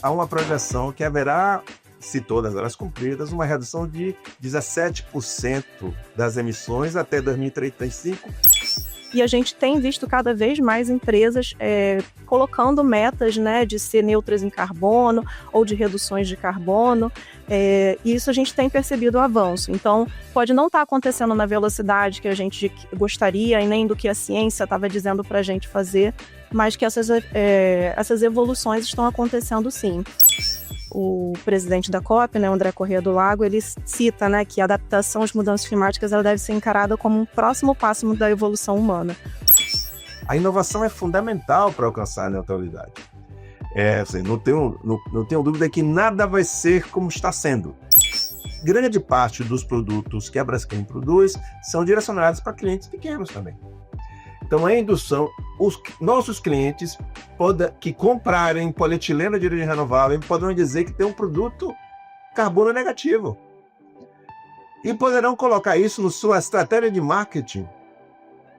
Há uma projeção que haverá, se todas elas cumpridas, uma redução de 17% das emissões até 2035. E a gente tem visto cada vez mais empresas colocando metas, né, de ser neutras em carbono ou de reduções de carbono. E isso a gente tem percebido o avanço. Então, pode não estar acontecendo na velocidade que a gente gostaria e nem do que a ciência estava dizendo para a gente fazer, mas que essas evoluções estão acontecendo sim. O presidente da COP, né, André Corrêa do Lago, ele cita, né, que a adaptação às mudanças climáticas ela deve ser encarada como um próximo passo da evolução humana. A inovação é fundamental para alcançar a neutralidade. Assim, não tenho dúvida que nada vai ser como está sendo. Grande parte dos produtos que a Braskem produz são direcionados para clientes pequenos também. Então, a indução, os nossos clientes que comprarem polietileno de origem renovável poderão dizer que tem um produto carbono negativo. E poderão colocar isso na sua estratégia de marketing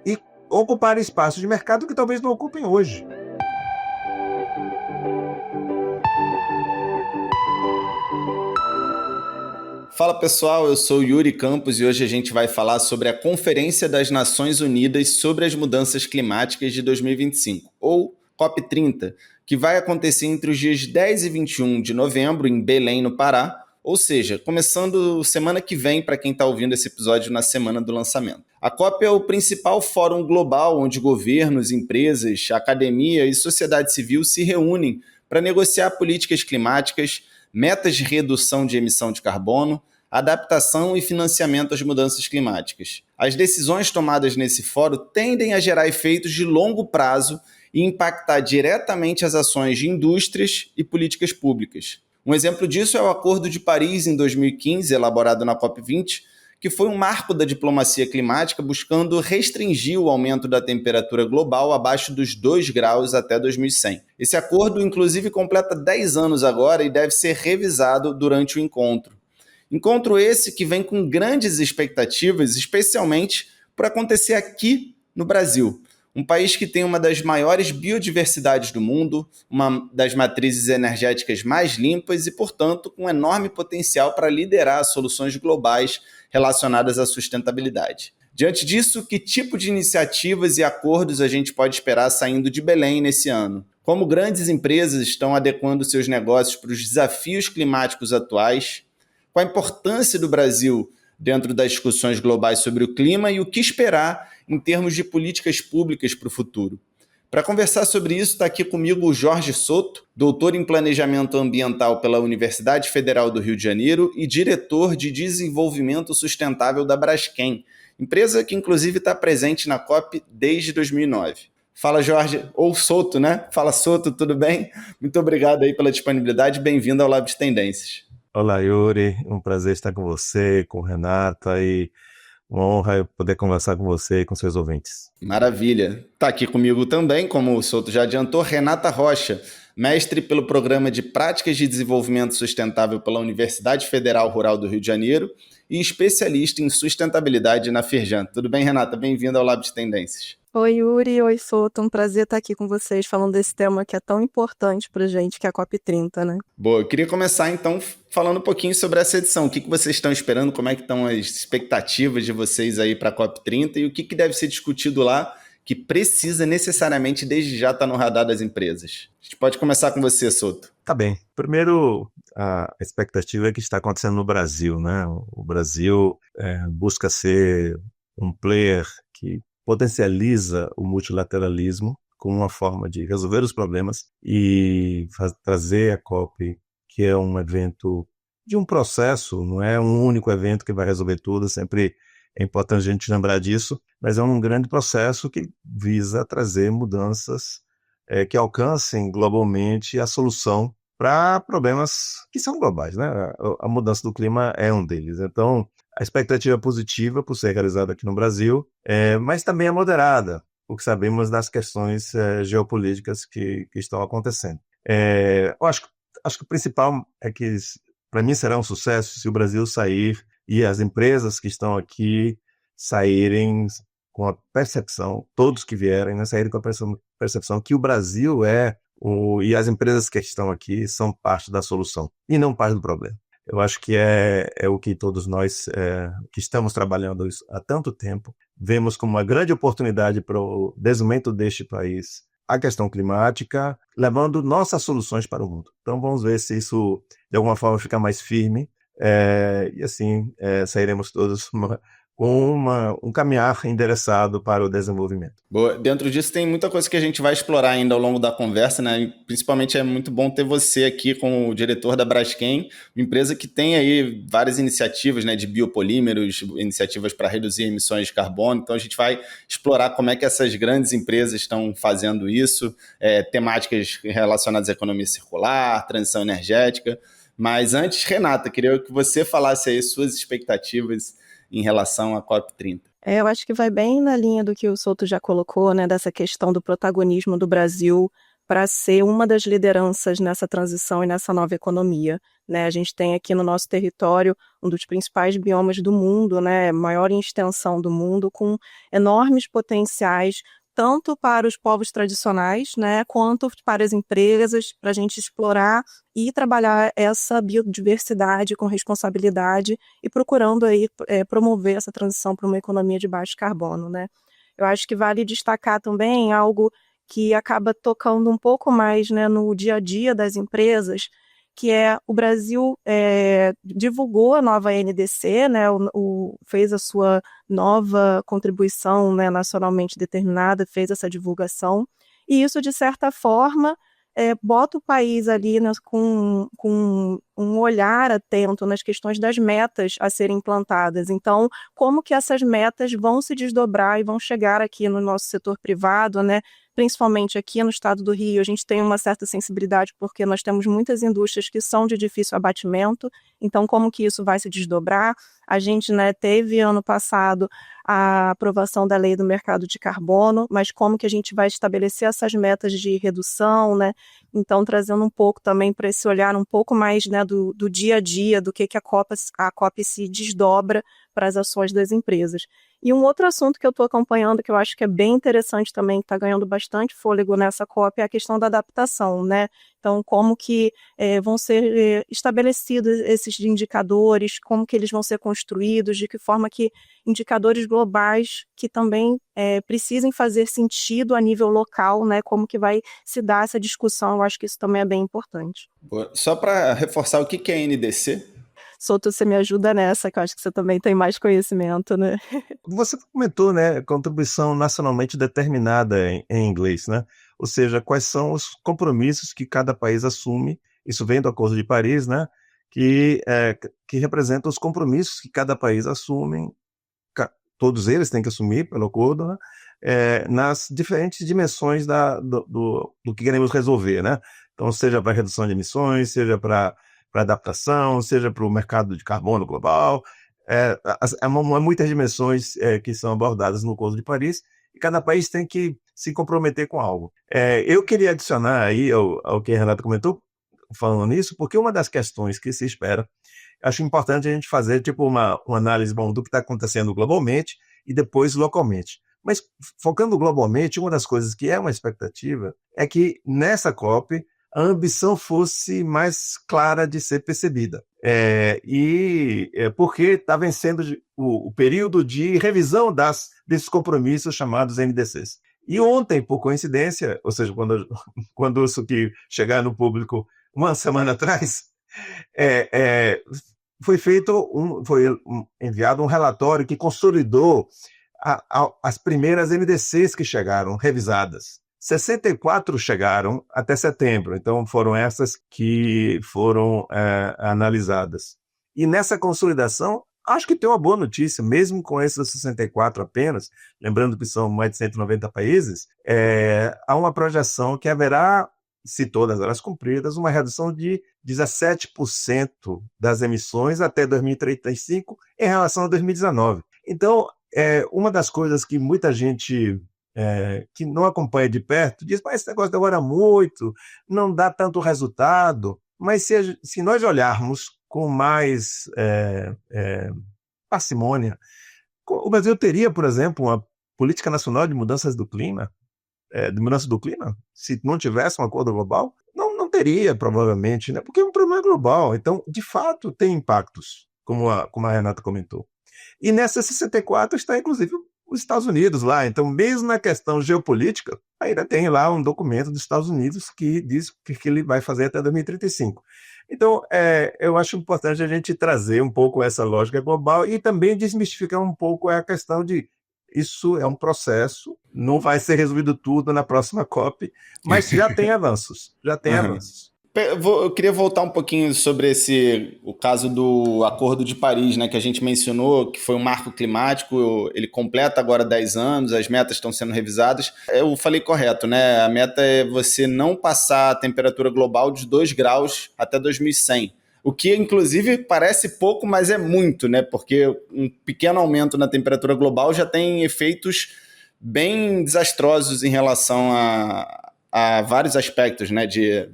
e ocupar espaços de mercado que talvez não ocupem hoje. Fala pessoal, eu sou Yuri Campos e hoje a gente vai falar sobre a Conferência das Nações Unidas sobre as Mudanças Climáticas de 2025, ou COP30, que vai acontecer entre os dias 10 e 21 de novembro em Belém, no Pará, ou seja, começando semana que vem para quem está ouvindo esse episódio na semana do lançamento. A COP é o principal fórum global onde governos, empresas, academia e sociedade civil se reúnem para negociar políticas climáticas, metas de redução de emissão de carbono, adaptação e financiamento às mudanças climáticas. As decisões tomadas nesse fórum tendem a gerar efeitos de longo prazo e impactar diretamente as ações de indústrias e políticas públicas. Um exemplo disso é o Acordo de Paris, em 2015, elaborado na COP20, que foi um marco da diplomacia climática buscando restringir o aumento da temperatura global abaixo dos 2 graus até 2100. Esse acordo, inclusive, completa 10 anos agora e deve ser revisado durante o encontro. Encontro esse que vem com grandes expectativas, especialmente por acontecer aqui no Brasil, um país que tem uma das maiores biodiversidades do mundo, uma das matrizes energéticas mais limpas e, portanto, com enorme potencial para liderar soluções globais relacionadas à sustentabilidade. Diante disso, que tipo de iniciativas e acordos a gente pode esperar saindo de Belém nesse ano? Como grandes empresas estão adequando seus negócios para os desafios climáticos atuais? Qual a importância do Brasil dentro das discussões globais sobre o clima e o que esperar em termos de políticas públicas para o futuro? Para conversar sobre isso, está aqui comigo o Jorge Soto, doutor em Planejamento Ambiental pela Universidade Federal do Rio de Janeiro e diretor de Desenvolvimento Sustentável da Braskem, empresa que inclusive está presente na COP desde 2009. Fala Jorge, ou Soto, né? Fala Soto, tudo bem? Muito obrigado aí pela disponibilidade, bem-vindo ao Lab de Tendências. Olá Yuri, um prazer estar com você, com Renata e uma honra poder conversar com você e com seus ouvintes. Maravilha. Está aqui comigo também, como o Soto já adiantou, Renata Rocha, mestre pelo Programa de Práticas de Desenvolvimento Sustentável pela Universidade Federal Rural do Rio de Janeiro e especialista em sustentabilidade na Firjan. Tudo bem, Renata? Bem-vinda ao Lab de Tendências. Oi, Yuri. Oi, Soto. Um prazer estar aqui com vocês falando desse tema que é tão importante para a gente, que é a COP30, né? Boa, eu queria começar então falando um pouquinho sobre essa edição. O que vocês estão esperando, como é que estão as expectativas de vocês aí para a COP30 e o que deve ser discutido lá que precisa necessariamente desde já estar no radar das empresas. A gente pode começar com você, Soto. Tá bem. Primeiro, a expectativa é que está acontecendo no Brasil, né? O Brasil busca ser um player que potencializa o multilateralismo como uma forma de resolver os problemas e trazer a COP, que é um evento de um processo, não é um único evento que vai resolver tudo, sempre é importante a gente lembrar disso, mas é um grande processo que visa trazer mudanças que alcancem globalmente a solução para problemas que são globais, né? A mudança do clima é um deles. Então, a expectativa é positiva por ser realizada aqui no Brasil, mas também é moderada, porque sabemos das questões geopolíticas que estão acontecendo. Eu acho que o principal é que, para mim, será um sucesso se o Brasil sair e as empresas que estão aqui saírem com a percepção, todos que vierem, né, saírem com a percepção que o Brasil e as empresas que estão aqui são parte da solução e não parte do problema. Eu acho que é o que todos nós que estamos trabalhando isso há tanto tempo vemos como uma grande oportunidade para o desenvolvimento deste país, a questão climática, levando nossas soluções para o mundo. Então vamos ver se isso de alguma forma fica mais firme e assim sairemos todos com um caminhar endereçado para o desenvolvimento. Boa. Dentro disso tem muita coisa que a gente vai explorar ainda ao longo da conversa, né? E principalmente é muito bom ter você aqui como diretor da Braskem, uma empresa que tem aí várias iniciativas, né, de biopolímeros, iniciativas para reduzir emissões de carbono. Então a gente vai explorar como é que essas grandes empresas estão fazendo isso, temáticas relacionadas à economia circular, transição energética. Mas antes, Renata, queria que você falasse aí suas expectativas em relação à COP30. Eu acho que vai bem na linha do que o Souto já colocou, né, dessa questão do protagonismo do Brasil para ser uma das lideranças nessa transição e nessa nova economia. Né? A gente tem aqui no nosso território um dos principais biomas do mundo, né, maior em extensão do mundo, com enormes potenciais, tanto para os povos tradicionais, né, quanto para as empresas, para a gente explorar e trabalhar essa biodiversidade com responsabilidade e procurando aí promover essa transição para uma economia de baixo carbono, né. Eu acho que vale destacar também algo que acaba tocando um pouco mais, né, no dia a dia das empresas, que o Brasil divulgou a nova NDC, né, fez a sua nova contribuição, né, nacionalmente determinada, fez essa divulgação, e isso, de certa forma, bota o país ali, né, com um olhar atento nas questões das metas a serem implantadas. Então, como que essas metas vão se desdobrar e vão chegar aqui no nosso setor privado, né? Principalmente aqui no estado do Rio, a gente tem uma certa sensibilidade porque nós temos muitas indústrias que são de difícil abatimento, então como que isso vai se desdobrar? A gente, né, teve ano passado a aprovação da lei do mercado de carbono, mas como que a gente vai estabelecer essas metas de redução, né? Então trazendo um pouco também para esse olhar um pouco mais, né, do dia a dia, do que a COP se desdobra para as ações das empresas. E um outro assunto que eu estou acompanhando, que eu acho que é bem interessante também, que está ganhando bastante fôlego nessa COP, é a questão da adaptação, né? Então, como que vão ser estabelecidos esses indicadores, como que eles vão ser construídos, de que forma que indicadores globais que também precisem fazer sentido a nível local, né? Como que vai se dar essa discussão, eu acho que isso também é bem importante. Só para reforçar, o que é NDC? Souto, você me ajuda nessa, que eu acho que você também tem mais conhecimento, né? Você comentou, né, contribuição nacionalmente determinada em inglês, né? Ou seja, quais são os compromissos que cada país assume, isso vem do Acordo de Paris, né? Que representa os compromissos que cada país assume, todos eles têm que assumir pelo acordo, né? Nas diferentes dimensões do que queremos resolver, né? Então, seja para redução de emissões, seja para adaptação, seja para o mercado de carbono global, muitas dimensões que são abordadas no Acordo de Paris, e cada país tem que se comprometer com algo. Eu queria adicionar aí ao que a Renata comentou, falando nisso, porque uma das questões que se espera, acho importante a gente fazer tipo uma análise do que está acontecendo globalmente e depois localmente. Mas focando globalmente, uma das coisas que é uma expectativa é que nessa COP a ambição fosse mais clara de ser percebida. Porque está vencendo o período de revisão desses compromissos chamados NDCs. E ontem, por coincidência, ou seja, quando isso que chegar no público uma semana atrás, foi enviado um relatório que consolidou as primeiras NDCs que chegaram, revisadas. 64 chegaram até setembro, então foram essas que foram analisadas. E nessa consolidação, acho que tem uma boa notícia, mesmo com esses 64 apenas, lembrando que são mais de 190 países, há uma projeção que haverá, se todas elas cumpridas, uma redução de 17% das emissões até 2035 em relação a 2019. Então, uma das coisas que muita gente que não acompanha de perto diz, mas esse negócio demora muito, não dá tanto resultado, mas se nós olharmos com mais parcimônia, o Brasil teria, por exemplo, política nacional de mudanças do clima, se não tivesse um acordo global, não teria, provavelmente, né? Porque é um problema global. Então, de fato, tem impactos, como a Renata comentou. E nessa 64 está, inclusive, os Estados Unidos lá. Então, mesmo na questão geopolítica, ainda tem lá um documento dos Estados Unidos que diz o que ele vai fazer até 2035. Então, eu acho importante a gente trazer um pouco essa lógica global e também desmistificar um pouco a questão de isso é um processo, não vai ser resolvido tudo na próxima COP, mas já tem avanços, Eu queria voltar um pouquinho sobre o caso do Acordo de Paris, né, que a gente mencionou, que foi um marco climático, ele completa agora 10 anos, as metas estão sendo revisadas. Eu falei correto, né? A meta é você não passar a temperatura global de 2 graus até 2100. O que, inclusive, parece pouco, mas é muito, né? Porque um pequeno aumento na temperatura global já tem efeitos bem desastrosos em relação a vários aspectos, né? De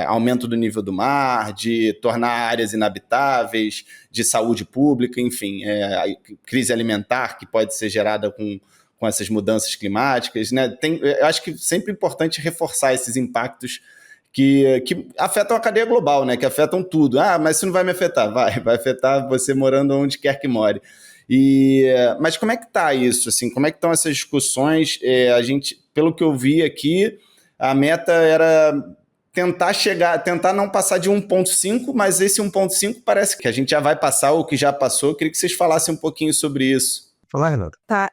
aumento do nível do mar, de tornar áreas inabitáveis, de saúde pública, enfim, a crise alimentar que pode ser gerada com essas mudanças climáticas, né? Eu acho que sempre é importante reforçar esses impactos que afetam a cadeia global, né? Que afetam tudo. Mas isso não vai me afetar. Vai afetar você morando onde quer que more. Mas como é que está isso? Assim, como é que estão essas discussões? Pelo que eu vi aqui, a meta era tentar não passar de 1,5, mas esse 1,5 parece que a gente já vai passar ou que já passou. Eu queria que vocês falassem um pouquinho sobre isso. Fala, Renato. Tá,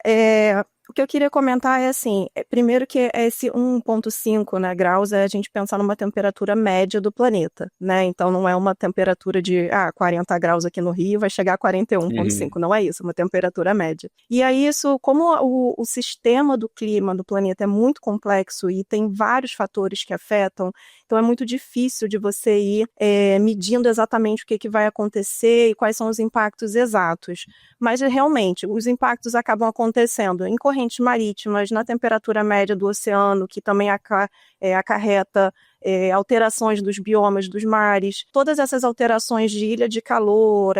o que eu queria comentar é assim, primeiro que esse 1,5, né, graus é a gente pensar numa temperatura média do planeta, né? Então não é uma temperatura de 40 graus aqui no Rio, vai chegar a 41,5, não é isso, é uma temperatura média. E aí isso, como o sistema do clima do planeta é muito complexo e tem vários fatores que afetam, então é muito difícil de você ir medindo exatamente o que vai acontecer e quais são os impactos exatos. Mas realmente, os impactos acabam acontecendo em correntes marítimas, na temperatura média do oceano, que também acarreta alterações dos biomas dos mares. Todas essas alterações de ilha de calor,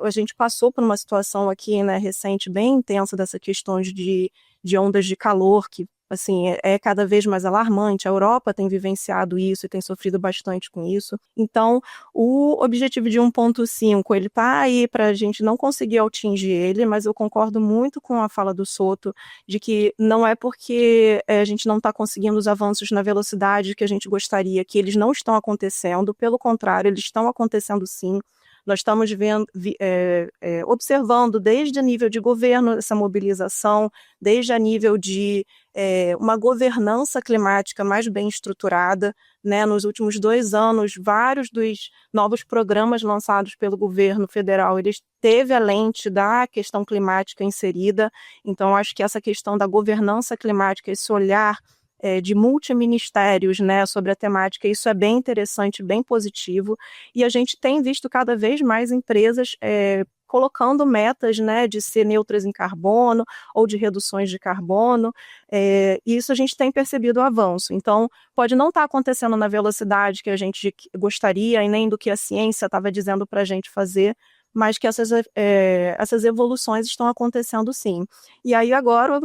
a gente passou por uma situação aqui, né, recente, bem intensa dessas questões de ondas de calor, que assim, é cada vez mais alarmante. A Europa tem vivenciado isso e tem sofrido bastante com isso. Então, o objetivo de 1,5, ele está aí para a gente não conseguir atingir ele, mas eu concordo muito com a fala do Soto de que não é porque a gente não está conseguindo os avanços na velocidade que a gente gostaria, que eles não estão acontecendo. Pelo contrário, eles estão acontecendo sim. Nós estamos observando desde o nível de governo essa mobilização, desde a nível de uma governança climática mais bem estruturada, né? Nos últimos 2 anos, vários dos novos programas lançados pelo governo federal, eles teve a lente da questão climática inserida. Então, acho que essa questão da governança climática, esse olhar de multiministérios, né, sobre a temática, isso é bem interessante, bem positivo, e a gente tem visto cada vez mais empresas colocando metas, né, de ser neutras em carbono ou de reduções de carbono, e isso a gente tem percebido o avanço. Então, pode não estar acontecendo na velocidade que a gente gostaria e nem do que a ciência estava dizendo para a gente fazer, mas que essas evoluções estão acontecendo sim. E aí agora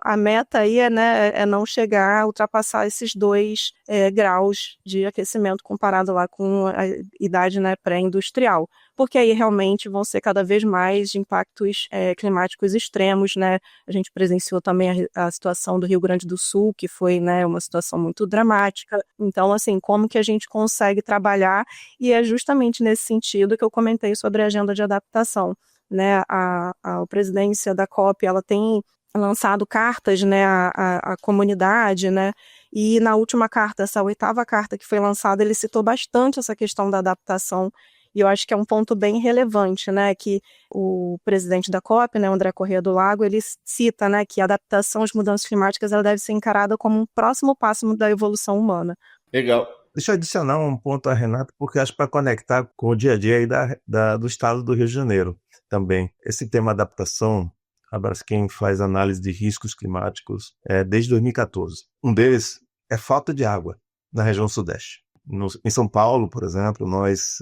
a meta aí é não chegar a ultrapassar esses 2 graus de aquecimento comparado lá com a idade, né, pré-industrial, porque aí realmente vão ser cada vez mais de impactos climáticos extremos, né? A gente presenciou também a situação do Rio Grande do Sul, que foi, né, uma situação muito dramática. Então, assim, como que a gente consegue trabalhar? E é justamente nesse sentido que eu comentei sobre a agenda de adaptação, né? A presidência da COP, ela tem lançado cartas, né, à comunidade, né? E na última carta, essa 8ª carta que foi lançada, ele citou bastante essa questão da adaptação. E eu acho que é um ponto bem relevante, né, que o presidente da COP, né, André Corrêa do Lago, ele cita, né, que a adaptação às mudanças climáticas ela deve ser encarada como um próximo passo da evolução humana. Legal. Deixa eu adicionar um ponto a Renata, porque acho para conectar com o dia a dia aí do estado do Rio de Janeiro também. Esse tema adaptação, a Braskem faz análise de riscos climáticos desde 2014. Um deles é falta de água na região sudeste. Em São Paulo, por exemplo, nós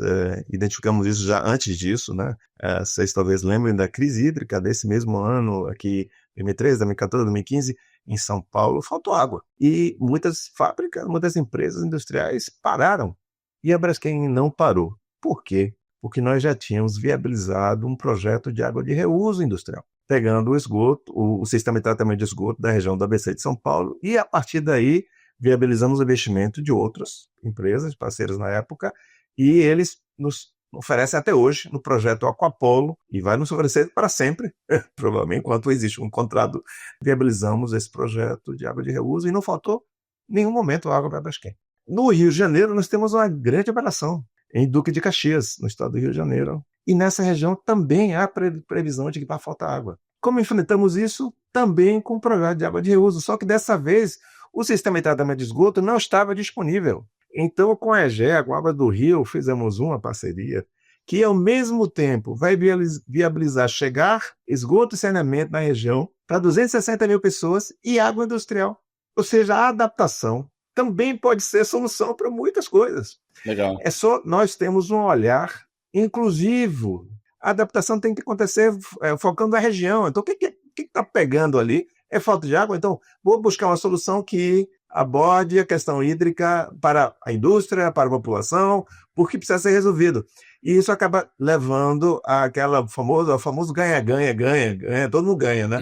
identificamos isso já antes disso, né? Vocês talvez lembrem da crise hídrica desse mesmo ano, aqui 2013, 2014, 2015, em São Paulo, faltou água. E muitas fábricas, muitas empresas industriais pararam. E a Braskem não parou. Por quê? Porque nós já tínhamos viabilizado um projeto de água de reuso industrial, pegando o esgoto, o sistema de tratamento de esgoto da região do ABC de São Paulo, e a partir daí viabilizamos o investimento de outras empresas, parceiras na época, e eles nos oferecem até hoje no projeto Aquapolo, e vai nos oferecer para sempre, provavelmente, enquanto existe um contrato, viabilizamos esse projeto de água de reuso, e não faltou em nenhum momento água para a Braskem. No Rio de Janeiro, nós temos uma grande operação, em Duque de Caxias, no estado do Rio de Janeiro. E nessa região também há previsão de que vai faltar água. Como enfrentamos isso? Também com o projeto de água de reuso, só que dessa vez o sistema de tratamento de esgoto não estava disponível. Então, com a EGEA, com a Água do Rio, fizemos uma parceria que, ao mesmo tempo, vai viabilizar chegar esgoto e saneamento na região para 260 mil pessoas e água industrial. Ou seja, a adaptação também pode ser solução para muitas coisas. Legal. É só nós temos um olhar inclusivo. A adaptação tem que acontecer focando na região. Então, o que está pegando ali é falta de água. Então, vou buscar uma solução que aborde a questão hídrica para a indústria, para a população, porque precisa ser resolvido. E isso acaba levando àquela famoso ganha-ganha, todo mundo ganha, né?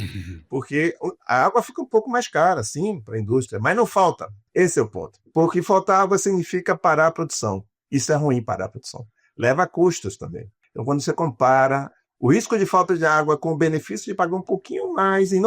Porque a água fica um pouco mais cara, sim, para a indústria, mas não falta. Esse é o ponto. Porque faltar água significa parar a produção. Isso é ruim, parar a produção. Leva a custos também. Então, quando você compara o risco de falta de água com o benefício de pagar um pouquinho mais e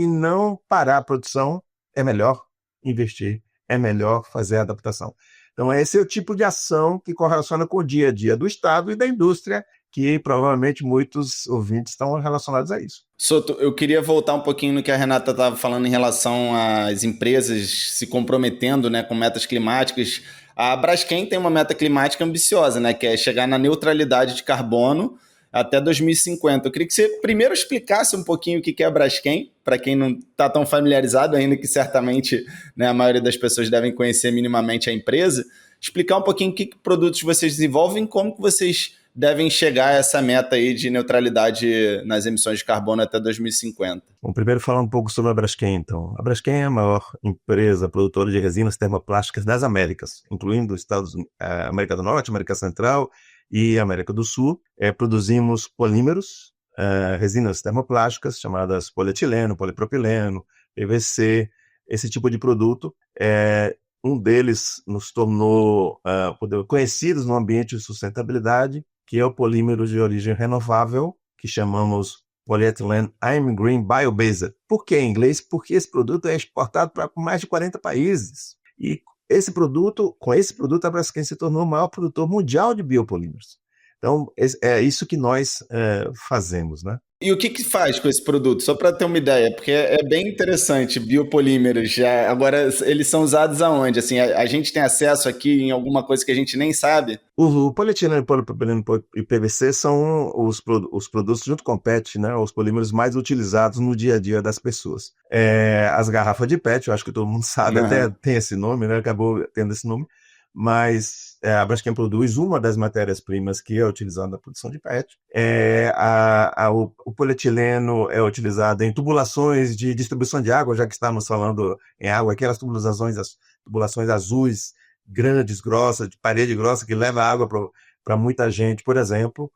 não parar a produção, é melhor investir, é melhor fazer a adaptação. Então, esse é o tipo de ação que correlaciona com o dia a dia do Estado e da indústria, que provavelmente muitos ouvintes estão relacionados a isso. Soto, eu queria voltar um pouquinho no que a Renata estava falando em relação às empresas se comprometendo, né, com metas climáticas. A Braskem tem uma meta climática ambiciosa, né, que é chegar na neutralidade de carbono até 2050. Eu queria que você primeiro explicasse um pouquinho o que é a Braskem, para quem não está tão familiarizado ainda, que certamente, né, a maioria das pessoas devem conhecer minimamente a empresa. Explicar um pouquinho que produtos vocês desenvolvem e como que vocês devem chegar a essa meta aí de neutralidade nas emissões de carbono até 2050. Bom, primeiro falar um pouco sobre a Braskem, então. A Braskem é a maior empresa produtora de resinas termoplásticas das Américas, incluindo América do Norte, América Central e América do Sul. Produzimos polímeros, resinas termoplásticas, chamadas polietileno, polipropileno, PVC, esse tipo de produto. Um deles nos tornou conhecidos no ambiente de sustentabilidade, que é o polímero de origem renovável, que chamamos Polyethylene I'm Green Bio-Based. Por que em inglês? Porque esse produto é exportado para mais de 40 países. E com esse produto, a Braskem se tornou o maior produtor mundial de biopolímeros. Então, é isso que nós fazemos, né? E o que faz com esse produto? Só para ter uma ideia, porque é bem interessante, biopolímeros. Agora, eles são usados aonde? Assim, a gente tem acesso aqui em alguma coisa que a gente nem sabe? O polietileno, polipropileno e PVC são os produtos, junto com o PET, né, os polímeros mais utilizados no dia a dia das pessoas. As garrafas de PET, eu acho que todo mundo sabe, até tem esse nome, né, acabou tendo esse nome, mas a Braskem produz uma das matérias-primas que é utilizada na produção de PET. O polietileno é utilizado em tubulações de distribuição de água, já que estamos falando em água, aquelas tubulações azuis, grandes, grossas, de parede grossa, que leva água para muita gente, por exemplo.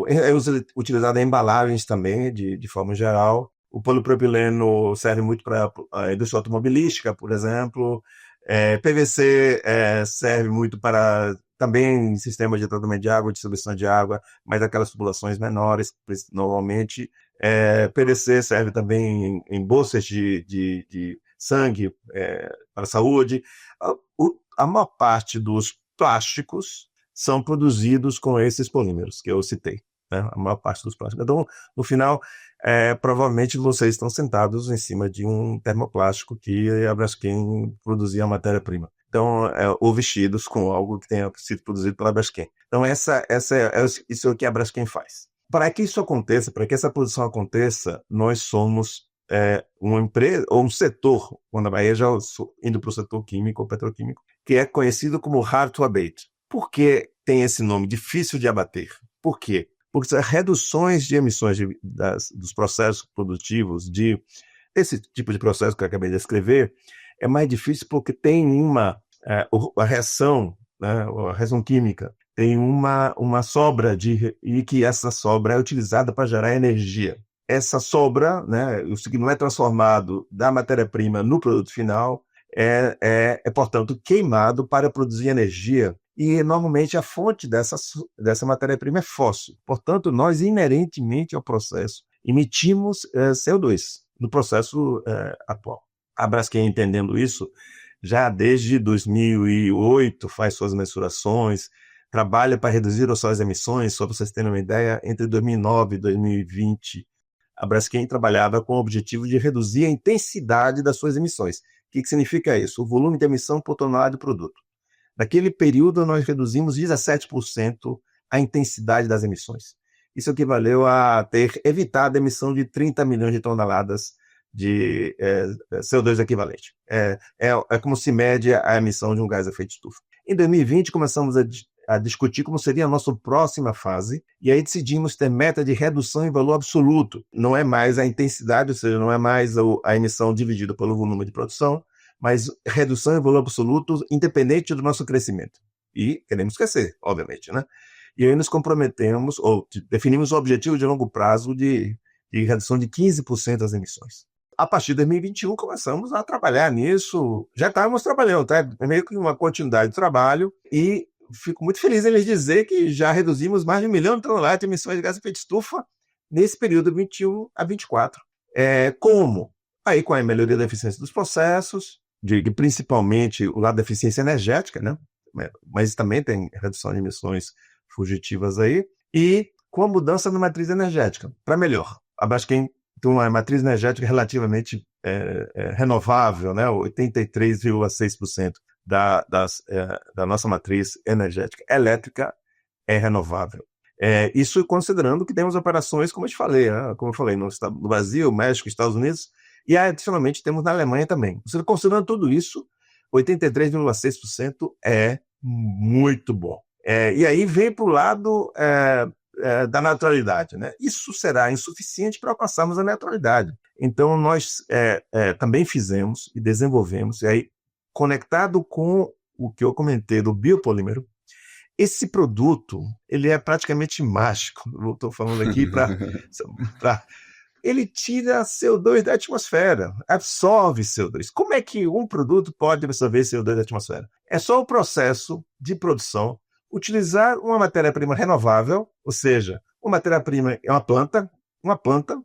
É utilizado em embalagens também, de forma geral. O polipropileno serve muito para a indústria automobilística, por exemplo. PVC serve muito para também sistemas de tratamento de água, distribuição de água, mas aquelas tubulações menores, normalmente. PVC serve também em bolsas de sangue para a saúde. A maior parte dos plásticos são produzidos com esses polímeros que eu citei, né? A maior parte dos plásticos. Então, no final, provavelmente vocês estão sentados em cima de um termoplástico que a Braskem produzia a matéria-prima. Então, ou vestidos com algo que tenha sido produzido pela Braskem. Então, isso é o que a Braskem faz. Para que isso aconteça, para que essa produção aconteça, nós somos uma empresa ou um setor, quando aí já indo para o setor químico ou petroquímico, que é conhecido como hard to abate. Por que tem esse nome, difícil de abater? Por quê? porque reduções de emissões dos processos produtivos, desse tipo de processo que eu acabei de descrever, é mais difícil porque tem a reação, né, a reação química, tem uma sobra e que essa sobra é utilizada para gerar energia. Essa sobra, né, o que não é transformado da matéria-prima no produto final, portanto, queimado para produzir energia. E, normalmente, a fonte dessa matéria-prima é fóssil. Portanto, nós, inerentemente ao processo, emitimos CO2 no processo atual. A Braskem, entendendo isso, já desde 2008 faz suas mensurações, trabalha para reduzir as suas emissões. Só para vocês terem uma ideia, entre 2009 e 2020, a Braskem trabalhava com o objetivo de reduzir a intensidade das suas emissões. O que significa isso? O volume de emissão por tonelada de produto. Naquele período, nós reduzimos 17% a intensidade das emissões. Isso equivaleu a ter evitado a emissão de 30 milhões de toneladas de CO2 equivalente. É como se mede a emissão de um gás de efeito estufa. Em 2020, começamos a discutir como seria a nossa próxima fase, e aí decidimos ter meta de redução em valor absoluto. Não é mais a intensidade, ou seja, não é mais a emissão dividida pelo volume de produção, mas redução em valor absoluto independente do nosso crescimento. E queremos crescer, obviamente, né? E aí nos comprometemos, ou definimos o objetivo de longo prazo de redução de 15% das emissões. A partir de 2021, começamos a trabalhar nisso. Já estávamos trabalhando, tá? É meio que uma continuidade de trabalho, e fico muito feliz em lhes dizer que já reduzimos mais de 1 milhão de toneladas de emissões de gás de efeito estufa nesse período de 21 a 24. Como? Aí, com a melhoria da eficiência dos processos, principalmente o lado da eficiência energética, né? Mas também tem redução de emissões fugitivas aí, e com a mudança na matriz energética, para melhor. A Braskem tem uma matriz energética relativamente renovável, né? 83,6% da nossa matriz energética elétrica é renovável. Isso considerando que temos operações, como eu falei, no Brasil, México, Estados Unidos, e adicionalmente temos na Alemanha também. Você considerando tudo isso, 83,6% é muito bom. E aí vem para o lado da neutralidade, né? Isso será insuficiente para alcançarmos a neutralidade. Então, nós também fizemos e desenvolvemos, e aí, conectado com o que eu comentei do biopolímero, esse produto, ele é praticamente mágico. Eu estou falando aqui para ele tira CO2 da atmosfera, absorve CO2. Como é que um produto pode absorver CO2 da atmosfera? É só o processo de produção, utilizar uma matéria-prima renovável, ou seja, uma matéria-prima é uma planta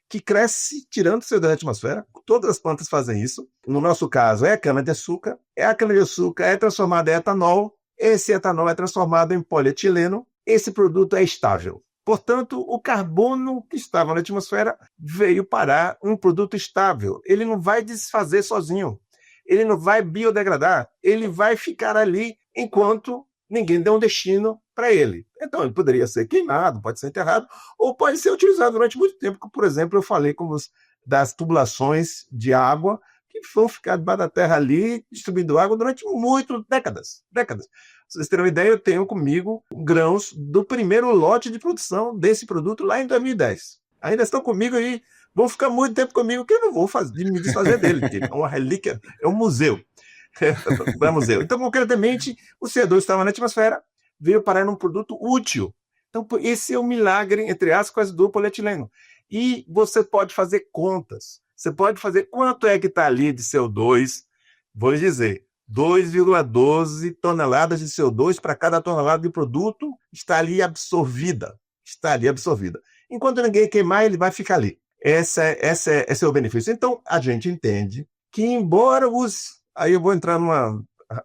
que cresce tirando CO2 da atmosfera. Todas as plantas fazem isso. No nosso caso, é a cana-de-açúcar. A cana-de-açúcar é transformada em etanol. Esse etanol é transformado em polietileno. Esse produto é estável. Portanto, o carbono que estava na atmosfera veio parar um produto estável. Ele não vai desfazer sozinho. Ele não vai biodegradar. Ele vai ficar ali enquanto ninguém deu um destino para ele. Então, ele poderia ser queimado, pode ser enterrado, ou pode ser utilizado durante muito tempo. Por exemplo, eu falei das tubulações de água que vão ficar debaixo da terra ali, distribuindo água durante muitas décadas. Pra vocês terem uma ideia, eu tenho comigo grãos do primeiro lote de produção desse produto lá em 2010. Ainda estão comigo e vão ficar muito tempo comigo, que eu não vou me desfazer dele, porque é uma relíquia, é um museu. Então, concretamente, o CO2 estava na atmosfera, veio parar num produto útil. Então, esse é o milagre, entre aspas, do polietileno. E você pode fazer contas. Você pode fazer quanto é que está ali de CO2, vou lhe dizer, 2,12 toneladas de CO2 para cada tonelada de produto está ali absorvida. Enquanto ninguém queimar, ele vai ficar ali. Esse é o benefício. Então, a gente entende que, embora aí eu vou entrar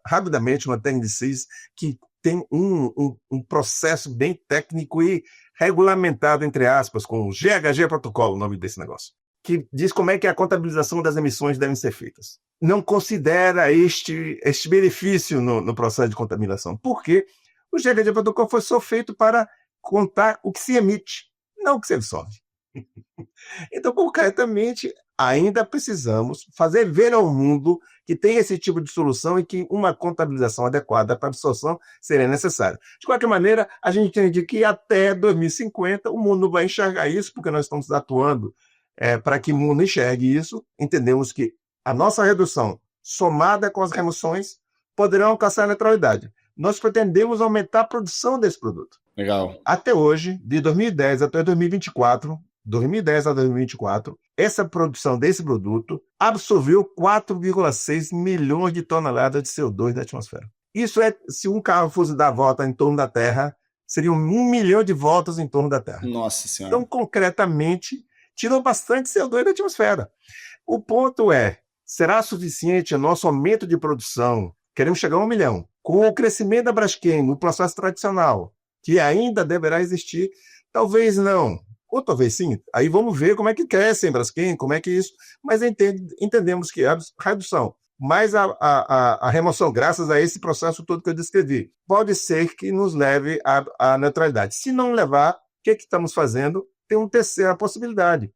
rapidamente numa TNCs que tem um processo bem técnico e regulamentado, entre aspas, com o GHG Protocolo, o nome desse negócio, que diz como é que a contabilização das emissões devem ser feitas. Não considera este benefício no processo de contabilização, porque o GHG Protocolo foi só feito para contar o que se emite, não o que se absorve. Então, concretamente, ainda precisamos fazer ver ao mundo que tem esse tipo de solução e que uma contabilização adequada para absorção seria necessária. De qualquer maneira, a gente entende que até 2050 o mundo vai enxergar isso, porque nós estamos atuando para que o mundo enxergue isso. Entendemos que a nossa redução, somada com as remoções, poderão alcançar a neutralidade. Nós pretendemos aumentar a produção desse produto. Legal. Até hoje, de 2010 até 2024, essa produção desse produto absorveu 4,6 milhões de toneladas de CO2 da atmosfera. Isso se um carro fosse dar a volta em torno da Terra, seriam 1 milhão de voltas em torno da Terra. Nossa Senhora. Então, concretamente, tirou bastante CO2 da atmosfera. O ponto será suficiente o nosso aumento de produção? Queremos chegar a 1 milhão. Com o crescimento da Braskem no processo tradicional, que ainda deverá existir, talvez não, ou talvez sim. Aí vamos ver como é que cresce em Braskem, como é que isso... Mas entendemos que a redução, mais a remoção, graças a esse processo todo que eu descrevi, pode ser que nos leve à neutralidade. Se não levar, o que estamos fazendo? Tem uma terceira possibilidade,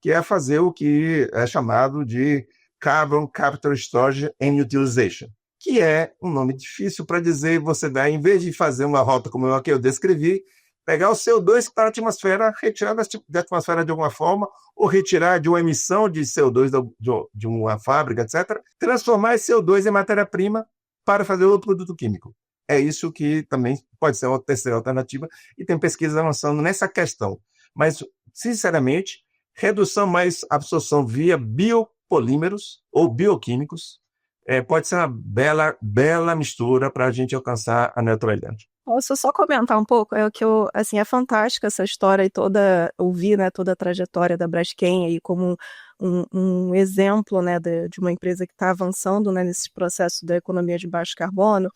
que é fazer o que é chamado de Carbon Capture Storage and Utilization, que é um nome difícil para dizer, você vai, em vez de fazer uma rota como a que eu descrevi, pegar o CO2 que está na atmosfera, retirar da atmosfera de alguma forma, ou retirar de uma emissão de CO2 de uma fábrica, etc., transformar esse CO2 em matéria-prima para fazer outro produto químico. É isso que também pode ser uma terceira alternativa, e tem pesquisas avançando nessa questão. Mas, sinceramente, redução mais absorção via biopolímeros ou bioquímicos pode ser uma bela mistura para a gente alcançar a neutralidade. Posso só comentar um pouco? É fantástica essa história e ouvir, né, toda a trajetória da Braskem aí como um exemplo, né, de uma empresa que está avançando, né, nesse processo da economia de baixo carbono.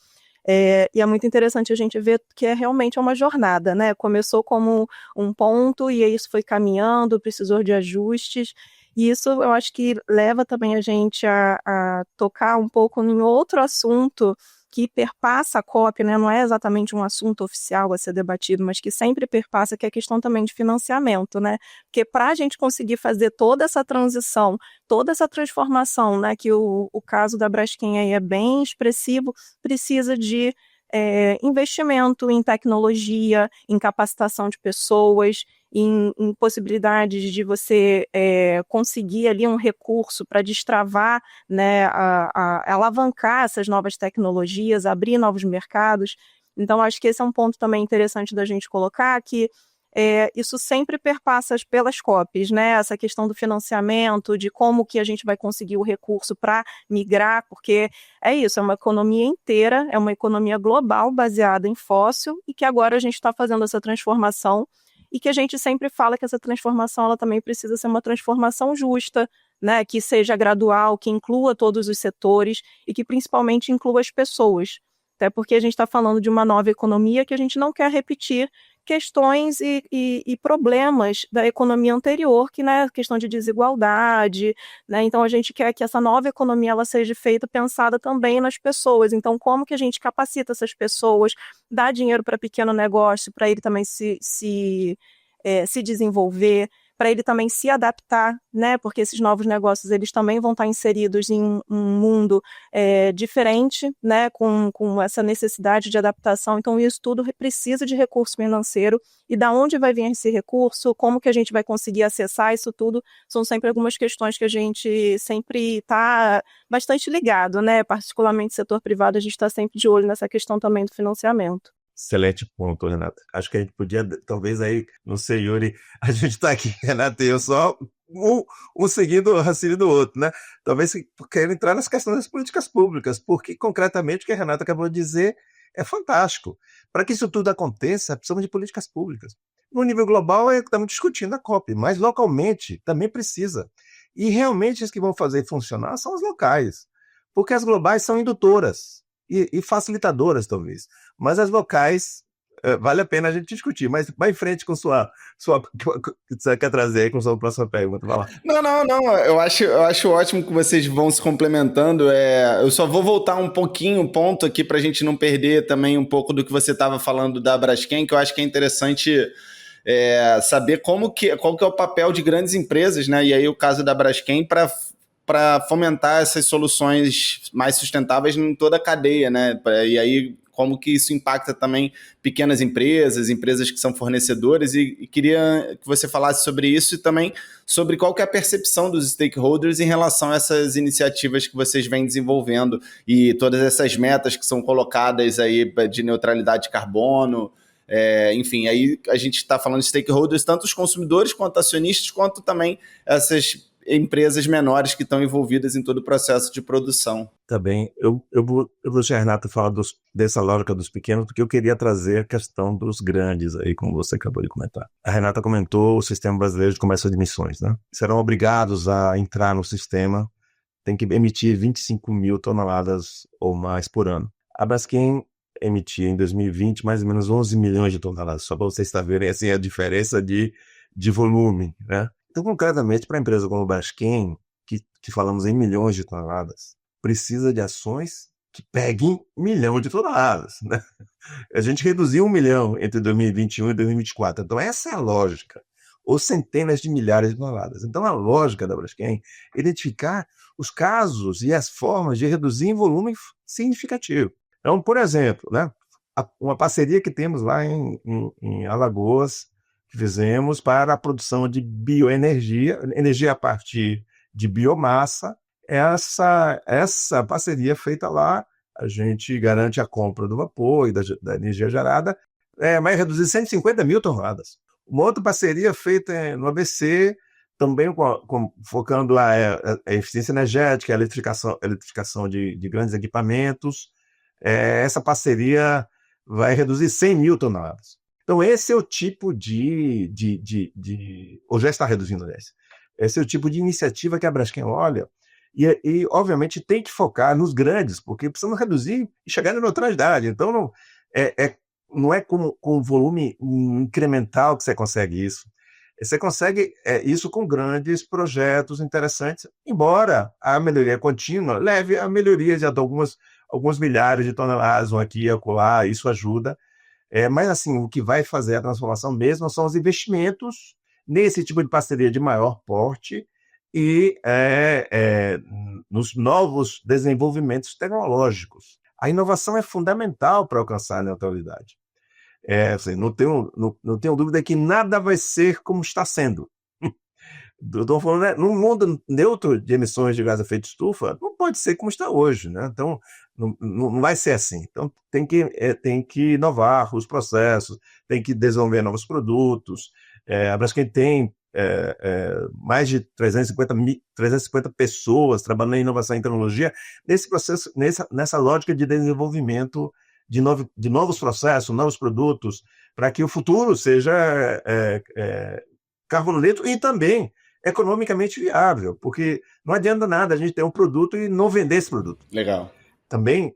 E é muito interessante a gente ver que realmente uma jornada, né? Começou como um ponto e aí isso foi caminhando, precisou de ajustes. E isso eu acho que leva também a gente a tocar um pouco em outro assunto que perpassa a COP, né? Não é exatamente um assunto oficial a ser debatido, mas que sempre perpassa, que é a questão também de financiamento, né? Porque para a gente conseguir fazer toda essa transição, toda essa transformação, né, que o caso da Braskem aí é bem expressivo, precisa de investimento em tecnologia, em capacitação de pessoas, em possibilidades de você conseguir ali um recurso para destravar, né, alavancar essas novas tecnologias, abrir novos mercados. Então, acho que esse é um ponto também interessante da gente colocar, que isso sempre perpassa pelas COPs, né? Essa questão do financiamento, de como que a gente vai conseguir o recurso para migrar, porque é isso, é uma economia inteira, é uma economia global baseada em fóssil e que agora a gente está fazendo essa transformação e que a gente sempre fala que essa transformação ela também precisa ser uma transformação justa, né? Que seja gradual, que inclua todos os setores e que principalmente inclua as pessoas. Até porque a gente está falando de uma nova economia que a gente não quer repetir questões e problemas da economia anterior, que é questão de desigualdade, né? Então a gente quer que essa nova economia ela seja feita, pensada também nas pessoas. Então como que a gente capacita essas pessoas, dá dinheiro para pequeno negócio, para ele também se desenvolver, para ele também se adaptar, né? Porque esses novos negócios eles também vão estar inseridos em um mundo diferente, né? Com essa necessidade de adaptação. Então isso tudo precisa de recurso financeiro. E da onde vai vir esse recurso? Como que a gente vai conseguir acessar isso tudo? São sempre algumas questões que a gente sempre está bastante ligado, né? Particularmente setor privado, a gente está sempre de olho nessa questão também do financiamento. Excelente ponto, Renata. Acho que a gente podia, talvez aí, não sei, Yuri, a gente está aqui, Renata e eu, só um seguindo o raciocínio do outro, né? Talvez queira entrar nas questões das políticas públicas, porque concretamente o que a Renata acabou de dizer é fantástico. Para que isso tudo aconteça, precisamos de políticas públicas. No nível global, estamos discutindo a COP, mas localmente também precisa. E realmente os que vão fazer funcionar são os locais, porque as globais são indutoras e facilitadoras, talvez. Mas as locais, vale a pena a gente discutir. Mas vai em frente com sua que você quer trazer aí com sua próxima pergunta. Vai lá. Não. Eu acho ótimo que vocês vão se complementando. Eu só vou voltar um pouquinho o ponto aqui para a gente não perder também um pouco do que você estava falando da Braskem, que eu acho que é interessante saber qual que é o papel de grandes empresas, né? E aí o caso da Braskem para fomentar essas soluções mais sustentáveis em toda a cadeia, né? E aí como que isso impacta também pequenas empresas, empresas que são fornecedoras, e queria que você falasse sobre isso e também sobre qual que é a percepção dos stakeholders em relação a essas iniciativas que vocês vêm desenvolvendo e todas essas metas que são colocadas aí de neutralidade de carbono. Enfim, aí a gente está falando de stakeholders, tanto os consumidores quanto acionistas, quanto também essas empresas menores que estão envolvidas em todo o processo de produção. Tá bem. Eu vou deixar a Renata falar dessa lógica dos pequenos, porque eu queria trazer a questão dos grandes aí, como você acabou de comentar. A Renata comentou o Sistema Brasileiro de Comércio de Emissões, né? Serão obrigados a entrar no sistema, tem que emitir 25 mil toneladas ou mais por ano. A Braskem emitia em 2020 mais ou menos 11 milhões de toneladas, só para vocês verem assim, a diferença de volume, né? Então, concretamente, para a empresa como a Braskem, que falamos em milhões de toneladas, precisa de ações que peguem 1 milhão de toneladas, né? A gente reduziu 1 milhão entre 2021 e 2024. Então, essa é a lógica. Ou centenas de milhares de toneladas. Então, a lógica da Braskem é identificar os casos e as formas de reduzir em volume significativo. Então, por exemplo, né, uma parceria que temos lá em Alagoas, que fizemos para a produção de bioenergia, energia a partir de biomassa. Essa parceria feita lá, a gente garante a compra do vapor e da energia gerada, vai reduzir 150 mil toneladas. Uma outra parceria feita no ABC, também focando a eficiência energética, a eletrificação de grandes equipamentos. Essa parceria vai reduzir 100 mil toneladas. Então, esse é o tipo ou já está reduzindo, aliás. Esse é o tipo de iniciativa que a Braskem olha e obviamente, tem que focar nos grandes, porque precisamos reduzir e chegar na neutralidade. Então, não é com volume incremental que você consegue isso. Você consegue isso com grandes projetos interessantes, embora a melhoria contínua leve a melhoria de alguns milhares de toneladas, aqui e acolá, isso ajuda. Mas, assim, o que vai fazer a transformação mesmo são os investimentos nesse tipo de parceria de maior porte e nos novos desenvolvimentos tecnológicos. A inovação é fundamental para alcançar a neutralidade. Assim, não tenho dúvida que nada vai ser como está sendo. Estou falando, né, num mundo neutro de emissões de gás de efeito estufa, não pode ser como está hoje, né? Então, não vai ser assim. Então, tem que inovar os processos, tem que desenvolver novos produtos. A Braskem tem mais de 350 pessoas trabalhando em inovação e tecnologia nesse processo, nessa lógica de desenvolvimento de novos processos, novos produtos, para que o futuro seja carbono neutro e também economicamente viável, porque não adianta nada a gente ter um produto e não vender esse produto. Legal. Também,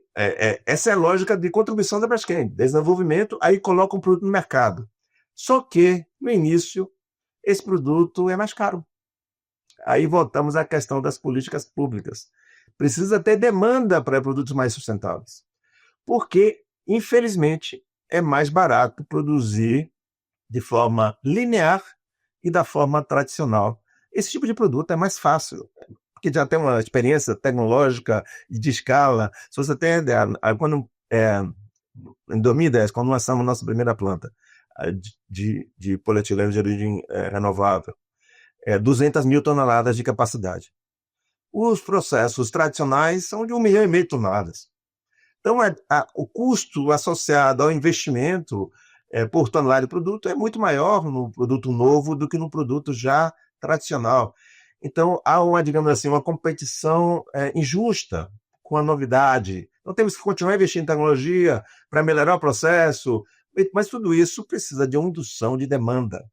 essa é a lógica de contribuição da Braskem, desenvolvimento, aí coloca um produto no mercado. Só que, no início, esse produto é mais caro. Aí voltamos à questão das políticas públicas. Precisa ter demanda para produtos mais sustentáveis, porque, infelizmente, é mais barato produzir de forma linear e da forma tradicional. Esse tipo de produto é mais fácil, porque já tem uma experiência tecnológica de escala. Se você tem em 2010, quando lançamos nossa primeira planta de polietileno de origem renovável, 200 mil toneladas de capacidade. Os processos tradicionais são de 1,5 milhão de toneladas. Então, o custo associado ao investimento por tonelada de produto é muito maior no produto novo do que no produto já tradicional. Então, há digamos assim, uma competição injusta com a novidade. Então, temos que continuar investindo em tecnologia para melhorar o processo, mas tudo isso precisa de uma indução de demanda.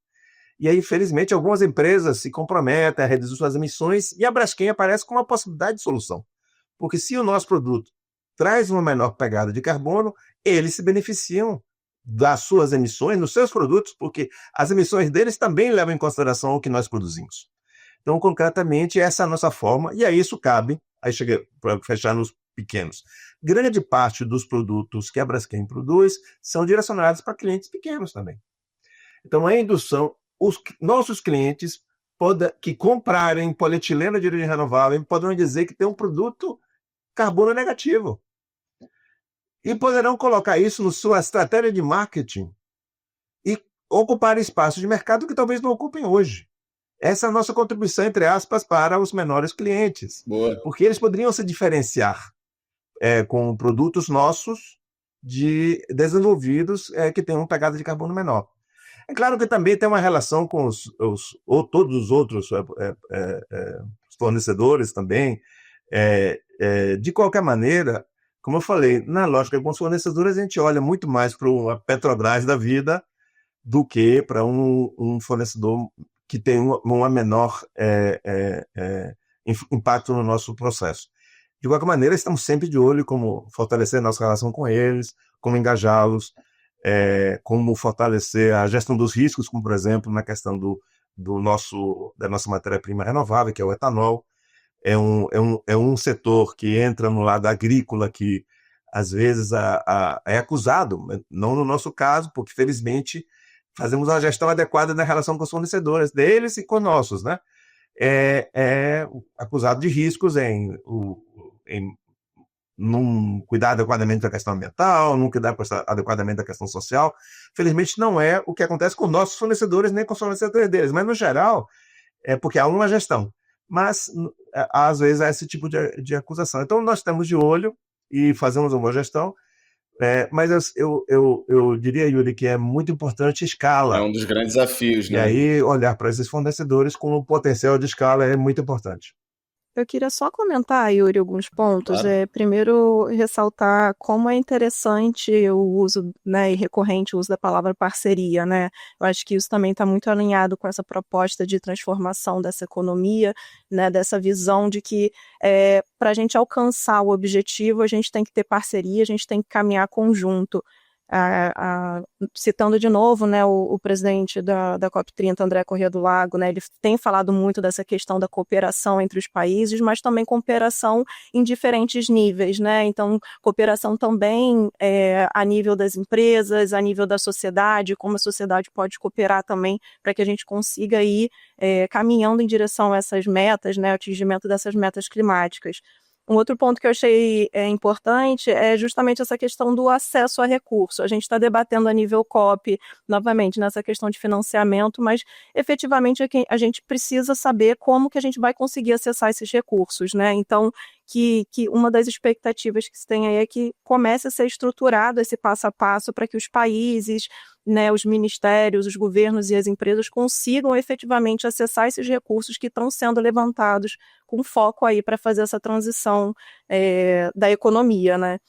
E aí, infelizmente, algumas empresas se comprometem a reduzir suas emissões e a Braskem aparece como uma possibilidade de solução. Porque se o nosso produto traz uma menor pegada de carbono, eles se beneficiam das suas emissões nos seus produtos, porque as emissões deles também levam em consideração o que nós produzimos. Então, concretamente, essa é a nossa forma, e aí isso cabe, aí chega para fechar nos pequenos. Grande parte dos produtos que a Braskem produz são direcionados para clientes pequenos também. Então, a indução, os nossos clientes que comprarem polietileno de origem renovável poderão dizer que tem um produto carbono negativo. E poderão colocar isso na sua estratégia de marketing e ocupar espaços de mercado que talvez não ocupem hoje. Essa é a nossa contribuição, entre aspas, para os menores clientes. Boa. Porque eles poderiam se diferenciar com produtos nossos desenvolvidos que têm uma pegada de carbono menor. É claro que também tem uma relação com todos os outros fornecedores também. De qualquer maneira, como eu falei, na lógica com os fornecedores, a gente olha muito mais para a Petrobras da vida do que para um fornecedor que tem uma menor impacto no nosso processo. De qualquer maneira, estamos sempre de olho como fortalecer a nossa relação com eles, como engajá-los, como fortalecer a gestão dos riscos, como, por exemplo, na questão da nossa matéria-prima renovável, que é o etanol. É um setor que entra no lado agrícola, que às vezes é acusado, não no nosso caso, porque felizmente fazemos uma gestão adequada na relação com os fornecedores deles e com nossos, né? É acusado de riscos em não cuidar adequadamente da questão ambiental, não cuidar adequadamente da questão social. Felizmente não é o que acontece com nossos fornecedores, nem com os fornecedores deles, mas no geral é porque há uma gestão. Mas às vezes há esse tipo de acusação. Então nós estamos de olho e fazemos uma boa gestão, mas eu diria, Yuri, que é muito importante escala. É um dos grandes desafios, né? E aí olhar para esses fornecedores com o potencial de escala é muito importante. Eu queria só comentar, Yuri, alguns pontos. Claro. Primeiro, ressaltar como é interessante o uso, né, e recorrente o uso da palavra parceria, né? Eu acho que isso também está muito alinhado com essa proposta de transformação dessa economia, né, dessa visão de que para a gente alcançar o objetivo, a gente tem que ter parceria, a gente tem que caminhar conjunto. Citando de novo, né, o presidente da COP30, André Corrêa do Lago, né, ele tem falado muito dessa questão da cooperação entre os países, mas também cooperação em diferentes níveis, né? Então, cooperação também a nível das empresas, a nível da sociedade, como a sociedade pode cooperar também para que a gente consiga ir caminhando em direção a essas metas, né, atingimento dessas metas climáticas. Um outro ponto que eu achei importante é justamente essa questão do acesso a recurso. A gente está debatendo a nível COP, novamente, nessa questão de financiamento, mas efetivamente a gente precisa saber como que a gente vai conseguir acessar esses recursos, né? Então, que uma das expectativas que se tem aí é que comece a ser estruturado esse passo a passo para que os países, né, os ministérios, os governos e as empresas consigam efetivamente acessar esses recursos que estão sendo levantados com foco aí para fazer essa transição da economia, né?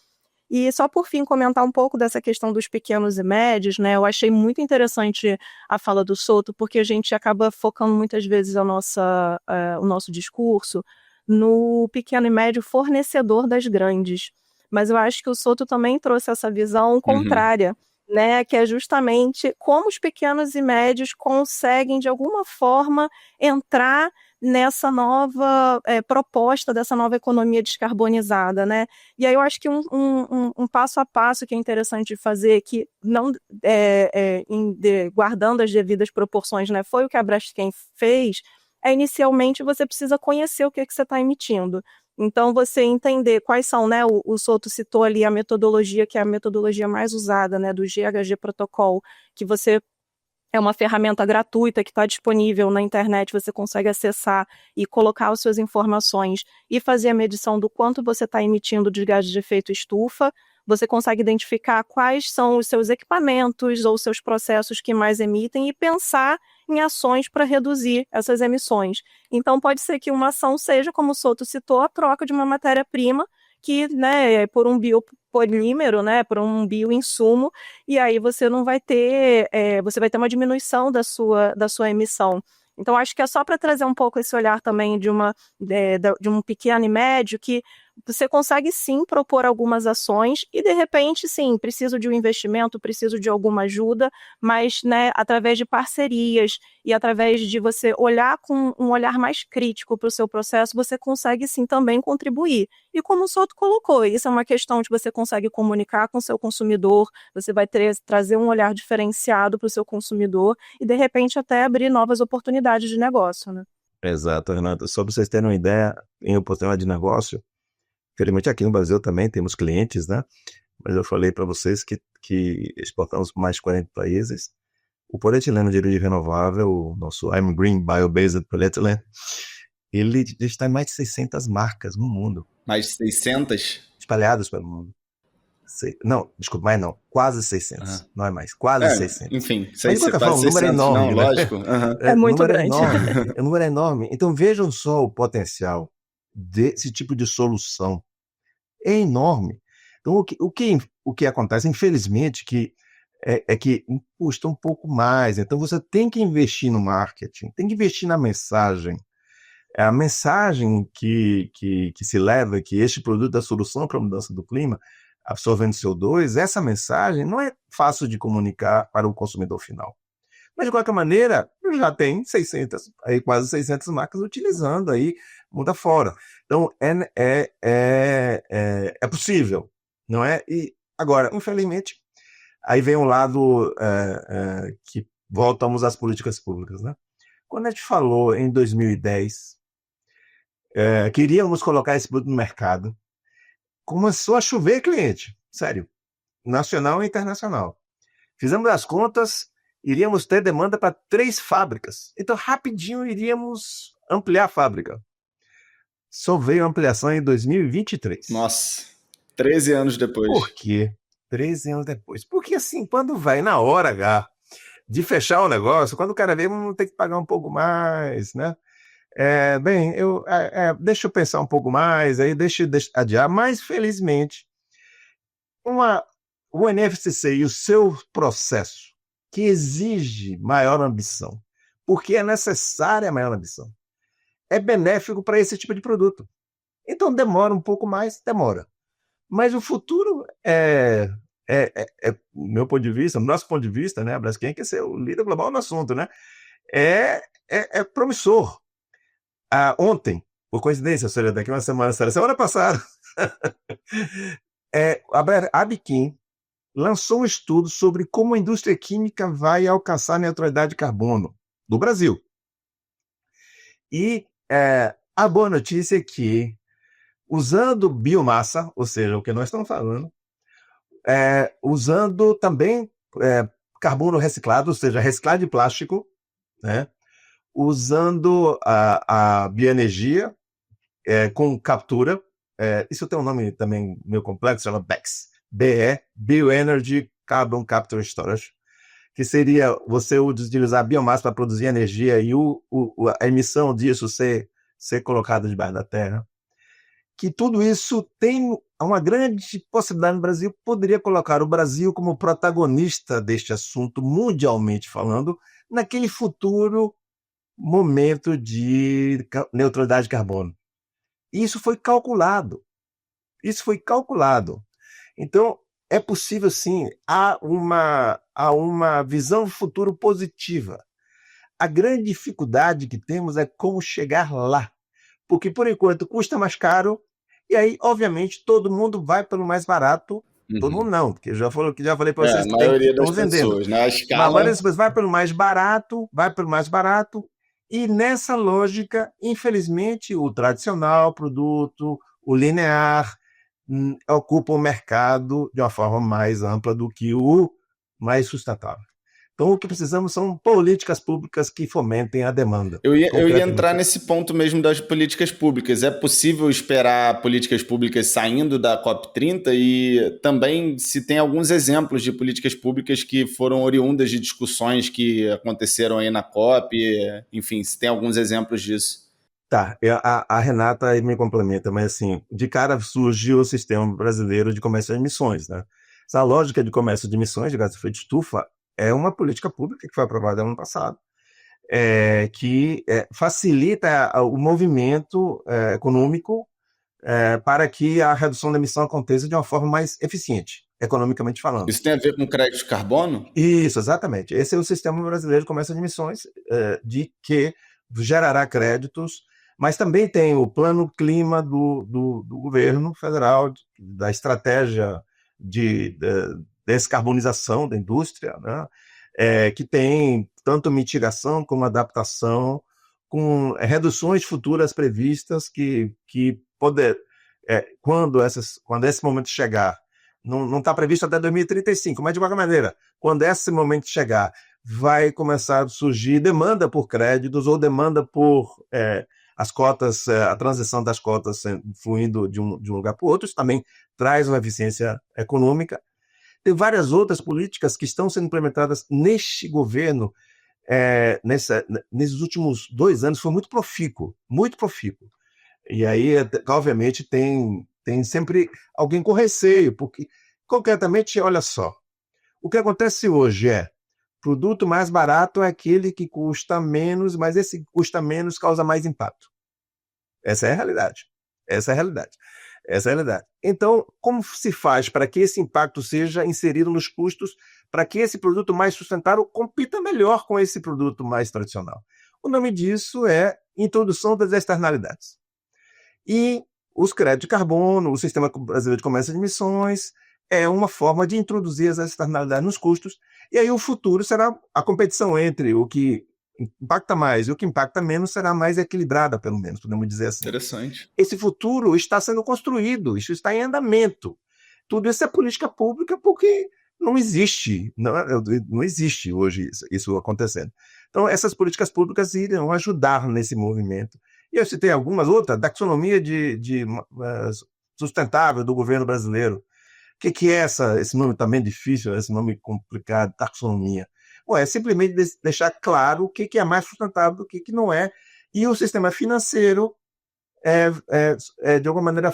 E só por fim comentar um pouco dessa questão dos pequenos e médios, né? Eu achei muito interessante a fala do Souto, porque a gente acaba focando muitas vezes o nosso discurso no pequeno e médio fornecedor das grandes. Mas eu acho que o Souto também trouxe essa visão contrária, né, que é justamente como os pequenos e médios conseguem, de alguma forma, entrar nessa nova proposta dessa nova economia descarbonizada, né? E aí eu acho que um passo a passo que é interessante de fazer, que não guardando as devidas proporções, né, foi o que a Braskem fez, inicialmente você precisa conhecer o que você está emitindo. Então, você entender quais são, né, o Souto citou ali a metodologia, que é a metodologia mais usada, né, do GHG Protocol, que você é uma ferramenta gratuita que está disponível na internet, você consegue acessar e colocar as suas informações e fazer a medição do quanto você está emitindo de gases de efeito estufa. Você consegue identificar quais são os seus equipamentos ou seus processos que mais emitem e pensar em ações para reduzir essas emissões. Então, pode ser que uma ação seja, como o Souto citou, a troca de uma matéria-prima que, né, por um biopolímero, né, por um bioinsumo, e aí você não vai ter, você vai ter uma diminuição da sua emissão. Então, acho que é só para trazer um pouco esse olhar também de um pequeno e médio que você consegue sim propor algumas ações e, de repente, sim, preciso de um investimento, preciso de alguma ajuda, mas, né, através de parcerias e através de você olhar com um olhar mais crítico para o seu processo, você consegue sim também contribuir. E como o Souto colocou, isso é uma questão de você consegue comunicar com o seu consumidor, você vai trazer um olhar diferenciado para o seu consumidor e, de repente, até abrir novas oportunidades de negócio, né? Exato, Renata. Só para vocês terem uma ideia, em oportunidade de negócio, infelizmente aqui no Brasil também temos clientes, né? Mas eu falei para vocês que exportamos para mais de 40 países. O polietileno de origem renovável, o nosso I'm Green Bio-Based Polyethylene, ele está em mais de 600 marcas no mundo. Mais de 600? Espalhados pelo mundo. Não, desculpa, mais não. Quase 600. Não é mais. Quase 600. Enfim, mas de qualquer forma, o número é enorme. Não, né? lógico. É muito grande. O número é enorme. Então vejam só o potencial desse tipo de solução. É enorme. Então o que acontece, infelizmente, é que custa um pouco mais. Então você tem que investir no marketing, tem que investir na mensagem. A mensagem que se leva, que este produto é a solução para a mudança do clima, absorvendo CO2, essa mensagem não é fácil de comunicar para o consumidor final. Mas, de qualquer maneira, já tem 600, aí quase 600 marcas utilizando aí, mundo afora. Então, é possível, não é? E, agora, infelizmente, aí vem um lado que voltamos às políticas públicas, né? Quando a gente falou em 2010, queríamos colocar esse produto no mercado, começou a chover cliente, sério, nacional e internacional. Fizemos as contas, iríamos ter demanda para 3 fábricas. Então, rapidinho, iríamos ampliar a fábrica. Só veio a ampliação em 2023. Nossa, 13 anos depois. Por quê? 13 anos depois. Porque, assim, quando vai na hora H de fechar o negócio, quando o cara vê, vamos ter que pagar um pouco mais, né? Deixa eu pensar um pouco mais, aí deixa eu adiar, mas felizmente o NFCC e o seu processo, que exige maior ambição, porque é necessária a maior ambição, é benéfico para esse tipo de produto. Então demora um pouco mais, demora. Mas o futuro do meu ponto de vista, do nosso ponto de vista, né, a Braskem quer ser o líder global no assunto, né? É promissor. Ontem, por coincidência, seria daqui uma semana, semana passada, a Biquim lançou um estudo sobre como a indústria química vai alcançar a neutralidade de carbono do Brasil. E a boa notícia é que, usando biomassa, ou seja, o que nós estamos falando, usando também carbono reciclado, ou seja, reciclado de plástico, né? Usando a bioenergia com captura, isso tem um nome também meio complexo, chama BECS, BE, Bioenergy Carbon Capture Storage, que seria você utilizar a biomassa para produzir energia e a emissão disso ser colocada debaixo da terra. Que tudo isso tem uma grande possibilidade no Brasil, poderia colocar o Brasil como protagonista deste assunto, mundialmente falando, naquele futuro momento de neutralidade de carbono. E isso foi calculado. Então, é possível, sim, há uma visão do futuro positiva. A grande dificuldade que temos é como chegar lá. Porque, por enquanto, custa mais caro, e aí, obviamente, todo mundo vai pelo mais barato. Todo mundo não, porque eu já falei para vocês que a maioria das vendendo. Pessoas, né? A escala... A maioria das pessoas vai pelo mais barato, e nessa lógica, infelizmente, o tradicional produto, o linear, ocupa o mercado de uma forma mais ampla do que o mais sustentável. Então, o que precisamos são políticas públicas que fomentem a demanda. Eu ia entrar nesse ponto mesmo das políticas públicas. É possível esperar políticas públicas saindo da COP30 e também se tem alguns exemplos de políticas públicas que foram oriundas de discussões que aconteceram aí na COP, enfim, se tem alguns exemplos disso. Tá, a Renata me complementa, mas assim, de cara surgiu o Sistema Brasileiro de Comércio de Emissões, né? Essa lógica de comércio de emissões de gás de efeito de estufa é uma política pública que foi aprovada no ano passado, que facilita o movimento econômico para que a redução da emissão aconteça de uma forma mais eficiente, economicamente falando. Isso tem a ver com crédito de carbono? Isso, exatamente. Esse é o sistema brasileiro de comércio de emissões, de que gerará créditos, mas também tem o plano clima do governo federal, da estratégia de descarbonização da indústria, né? Que tem tanto mitigação como adaptação, com reduções futuras previstas que poder, quando esse momento chegar, não está previsto até 2035, mas de qualquer maneira, quando esse momento chegar, vai começar a surgir demanda por créditos ou demanda por as cotas, a transição das cotas fluindo de um lugar para o outro. Isso também traz uma eficiência econômica. Tem várias outras políticas que estão sendo implementadas neste governo, nesses últimos 2 anos, foi muito profícuo, muito profícuo. E aí, obviamente, tem sempre alguém com receio, porque, concretamente, olha só, o que acontece hoje produto mais barato é aquele que custa menos, mas esse que custa menos causa mais impacto. Essa é a realidade. Essa é a realidade. Essa é a realidade. Então, como se faz para que esse impacto seja inserido nos custos, para que esse produto mais sustentável compita melhor com esse produto mais tradicional? O nome disso é introdução das externalidades. E os créditos de carbono, o Sistema Brasileiro de Comércio de Emissões, é uma forma de introduzir as externalidades nos custos, e aí o futuro será a competição entre o que impacta mais e o que impacta menos será mais equilibrada, pelo menos, podemos dizer assim. Interessante. Esse futuro está sendo construído, isso está em andamento. Tudo isso é política pública porque não existe hoje isso acontecendo. Então, essas políticas públicas irão ajudar nesse movimento. E eu citei algumas outras, taxonomia sustentável do governo brasileiro. O que é esse nome também difícil, esse nome complicado, taxonomia? É simplesmente deixar claro o que é mais sustentável, o que não é, e o sistema financeiro, de alguma maneira,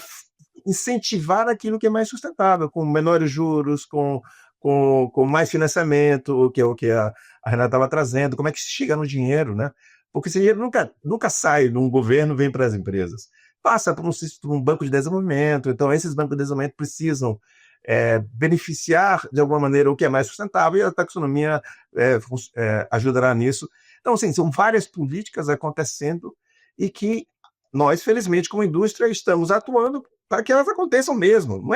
incentivar aquilo que é mais sustentável, com menores juros, com mais financiamento, o que a Renata estava trazendo, como é que se chega no dinheiro, né? Porque esse dinheiro nunca sai de um governo, vem para as empresas. Passa por um banco de desenvolvimento, então esses bancos de desenvolvimento precisam beneficiar, de alguma maneira, o que é mais sustentável, e a taxonomia ajudará nisso. Então, assim, são várias políticas acontecendo e que nós, felizmente, como indústria, estamos atuando para que elas aconteçam mesmo. Não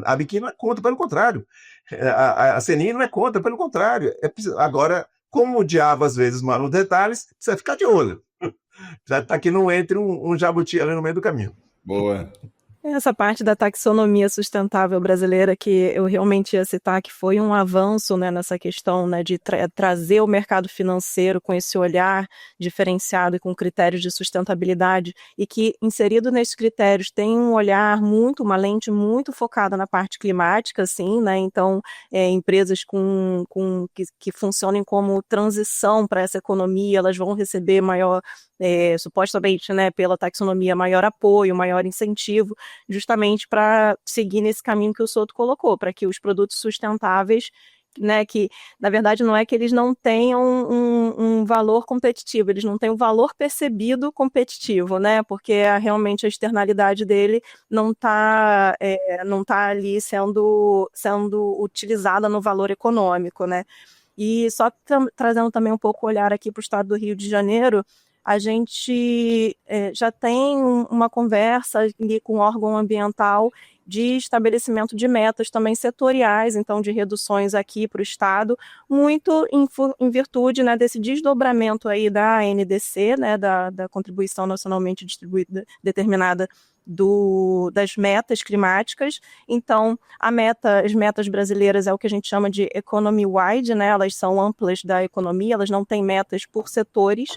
a Biquíni não é contra, pelo contrário. A CNI não é contra, pelo contrário. Agora, como o diabo, às vezes, mora nos detalhes, precisa ficar de olho. Para que não entre um jabuti ali no meio do caminho. Boa. Essa parte da taxonomia sustentável brasileira que eu realmente ia citar, que foi um avanço, né, nessa questão, né, de trazer o mercado financeiro com esse olhar diferenciado e com critérios de sustentabilidade, e que, inserido nesses critérios, tem um olhar uma lente muito focada na parte climática, assim, né, então empresas que funcionem como transição para essa economia, elas vão receber maior, supostamente, né, pela taxonomia, maior apoio, maior incentivo, justamente para seguir nesse caminho que o Souto colocou, para que os produtos sustentáveis, né, que na verdade não é que eles não tenham um valor competitivo, eles não têm um valor percebido competitivo, né, porque realmente a externalidade dele não está ali sendo utilizada no valor econômico, né. E só trazendo também um pouco o olhar aqui para o estado do Rio de Janeiro, a gente já tem uma conversa ali com o órgão ambiental de estabelecimento de metas também setoriais, então de reduções aqui para o Estado, muito em virtude, né, desse desdobramento aí da ANDC, né, da Contribuição Nacionalmente Distribuída Determinada das metas climáticas. Então, as metas brasileiras é o que a gente chama de economy wide, né, elas são amplas da economia, elas não têm metas por setores,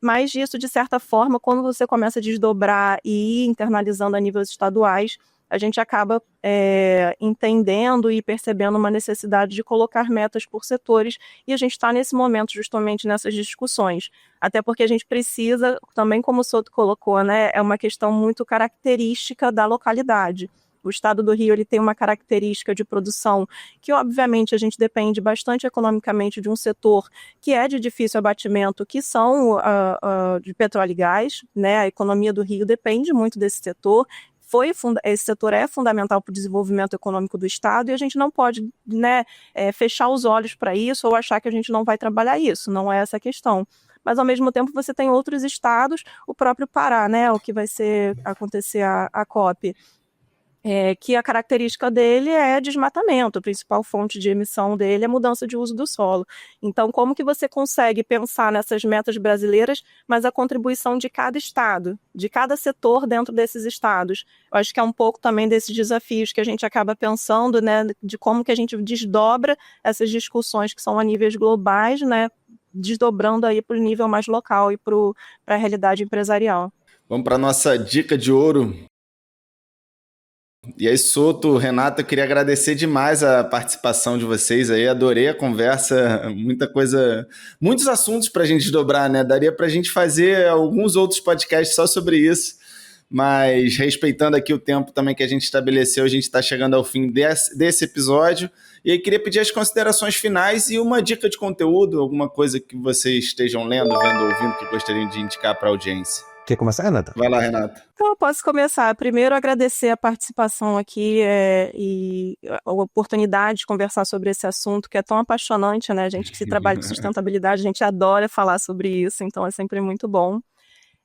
mas isso, de certa forma, quando você começa a desdobrar e ir internalizando a níveis estaduais, a gente acaba entendendo e percebendo uma necessidade de colocar metas por setores, e a gente está nesse momento justamente nessas discussões, até porque a gente precisa, também como o Souto colocou, né, é uma questão muito característica da localidade. O estado do Rio ele tem uma característica de produção que, obviamente, a gente depende bastante economicamente de um setor que é de difícil abatimento, que são de petróleo e gás, né? A economia do Rio depende muito desse setor. Esse setor é fundamental para o desenvolvimento econômico do Estado e a gente não pode, né, fechar os olhos para isso ou achar que a gente não vai trabalhar isso, não é essa a questão. Mas, ao mesmo tempo, você tem outros estados, o próprio Pará, né, o que vai acontecer a COP, que a característica dele é desmatamento, a principal fonte de emissão dele é mudança de uso do solo. Então, como que você consegue pensar nessas metas brasileiras, mas a contribuição de cada estado, de cada setor dentro desses estados? Eu acho que é um pouco também desses desafios que a gente acaba pensando, né, de como que a gente desdobra essas discussões que são a níveis globais, né, desdobrando aí para o nível mais local e para a realidade empresarial. Vamos para a nossa dica de ouro. E aí, Souto, Renata, eu queria agradecer demais a participação de vocês aí, adorei a conversa, muita coisa, muitos assuntos para a gente desdobrar, né? Daria para a gente fazer alguns outros podcasts só sobre isso, mas respeitando aqui o tempo também que a gente estabeleceu, a gente está chegando ao fim desse episódio, e aí queria pedir as considerações finais e uma dica de conteúdo, alguma coisa que vocês estejam lendo, vendo, ouvindo, que gostariam de indicar para a audiência. Quer começar, Renata? Vai lá, Renata. Então, eu posso começar. Primeiro, agradecer a participação aqui e a oportunidade de conversar sobre esse assunto que é tão apaixonante, né? A gente que se trabalha com sustentabilidade, a gente adora falar sobre isso, então é sempre muito bom.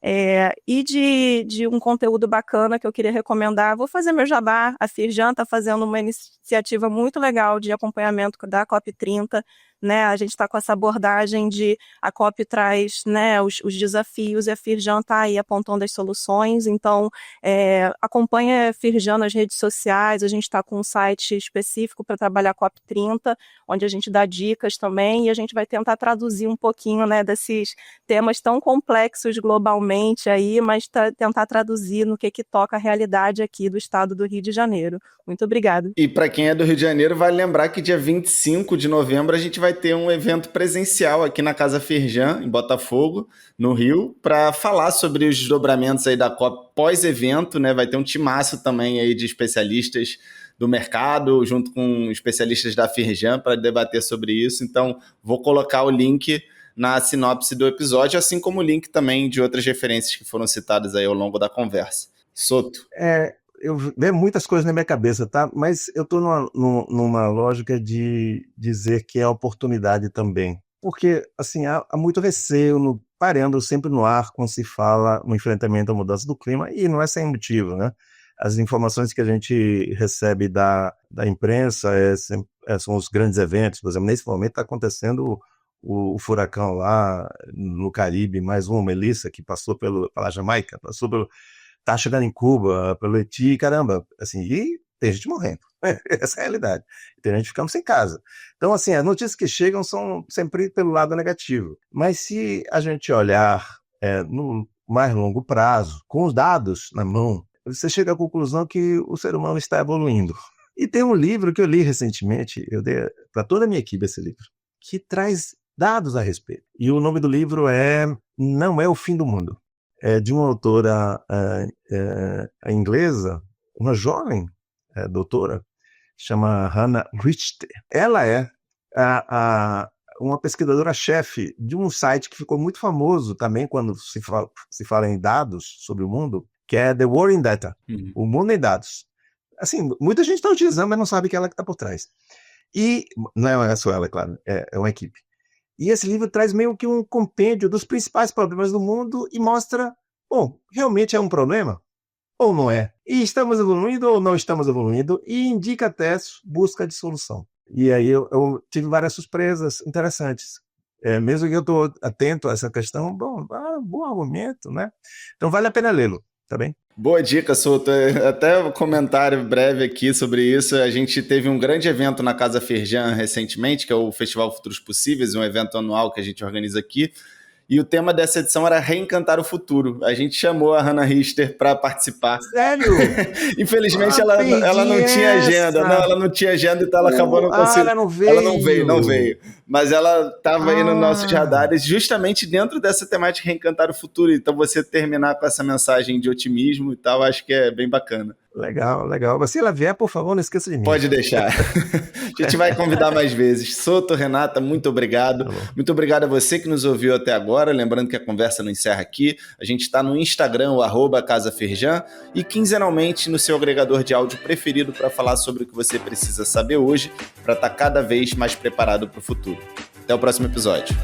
E de um conteúdo bacana que eu queria recomendar, vou fazer meu jabá. A Firjan está fazendo uma iniciativa muito legal de acompanhamento da COP30, né? A gente está com essa abordagem de a COP traz, né, os desafios e a Firjan está aí apontando as soluções. Então, acompanha a Firjan nas redes sociais, a gente está com um site específico para trabalhar a COP30, onde a gente dá dicas também e a gente vai tentar traduzir um pouquinho, né, desses temas tão complexos globalmente aí, mas tentar traduzir no que toca a realidade aqui do estado do Rio de Janeiro. Muito obrigada. E para quem é do Rio de Janeiro, vale lembrar que dia 25 de novembro a gente vai ter um evento presencial aqui na Casa Firjan, em Botafogo, no Rio, para falar sobre os desdobramentos aí da COP pós-evento, né? Vai ter um timaço também aí de especialistas do mercado, junto com especialistas da Firjan, para debater sobre isso. Então, vou colocar o link na sinopse do episódio, assim como o link também de outras referências que foram citadas aí ao longo da conversa. Souto. Eu vejo muitas coisas na minha cabeça, tá? Mas eu estou numa lógica de dizer que é oportunidade também. Porque, assim, há muito receio, pairando sempre no ar quando se fala no enfrentamento à mudança do clima, e não é sem motivo, né? As informações que a gente recebe da imprensa são os grandes eventos. Por exemplo, nesse momento está acontecendo o furacão lá no Caribe, mais um, Melissa, que passou pela Jamaica, tá chegando em Cuba, pelo Haiti, caramba, assim, e tem gente morrendo. Essa é a realidade. Tem gente ficando sem casa. Então, assim, as notícias que chegam são sempre pelo lado negativo. Mas se a gente olhar no mais longo prazo, com os dados na mão, você chega à conclusão que o ser humano está evoluindo. E tem um livro que eu li recentemente, eu dei para toda a minha equipe esse livro, que traz dados a respeito. E o nome do livro Não é o Fim do Mundo. É de uma autora inglesa, uma jovem doutora, chama Hannah Richter. Ela é uma pesquisadora-chefe de um site que ficou muito famoso também quando se fala em dados sobre o mundo, que é The World in Data, o mundo em dados. Assim, muita gente está utilizando, mas não sabe que ela que está por trás. E não é só ela, é claro, é uma equipe. E esse livro traz meio que um compêndio dos principais problemas do mundo e mostra, bom, realmente é um problema ou não é? E estamos evoluindo ou não estamos evoluindo? E indica até busca de solução. E aí eu tive várias surpresas interessantes. Mesmo que eu estou atento a essa questão, bom argumento, né? Então vale a pena lê-lo, tá bem? Boa dica, Souto. Até um comentário breve aqui sobre isso. A gente teve um grande evento na Casa Firjan recentemente, que é o Festival Futuros Possíveis, um evento anual que a gente organiza aqui. E o tema dessa edição era Reencantar o Futuro. A gente chamou a Hannah Richter para participar. Sério? Infelizmente, ela não tinha agenda. Não, ela não tinha agenda, então ela acabou não conseguindo. Ela não veio. Ela não veio. mas ela estava aí nos nossos radares justamente dentro dessa temática Reencantar o Futuro. Então você terminar com essa mensagem de otimismo e tal, acho que é bem bacana. Legal, legal. Mas se ela vier, por favor, não esqueça de mim. Pode deixar. A gente vai convidar mais vezes. Souto, Renata, muito obrigado. Muito obrigado a você que nos ouviu até agora. Lembrando que a conversa não encerra aqui. A gente está no Instagram, o @CasaFerjan, e quinzenalmente no seu agregador de áudio preferido para falar sobre o que você precisa saber hoje para estar cada vez mais preparado para o futuro. Até o próximo episódio.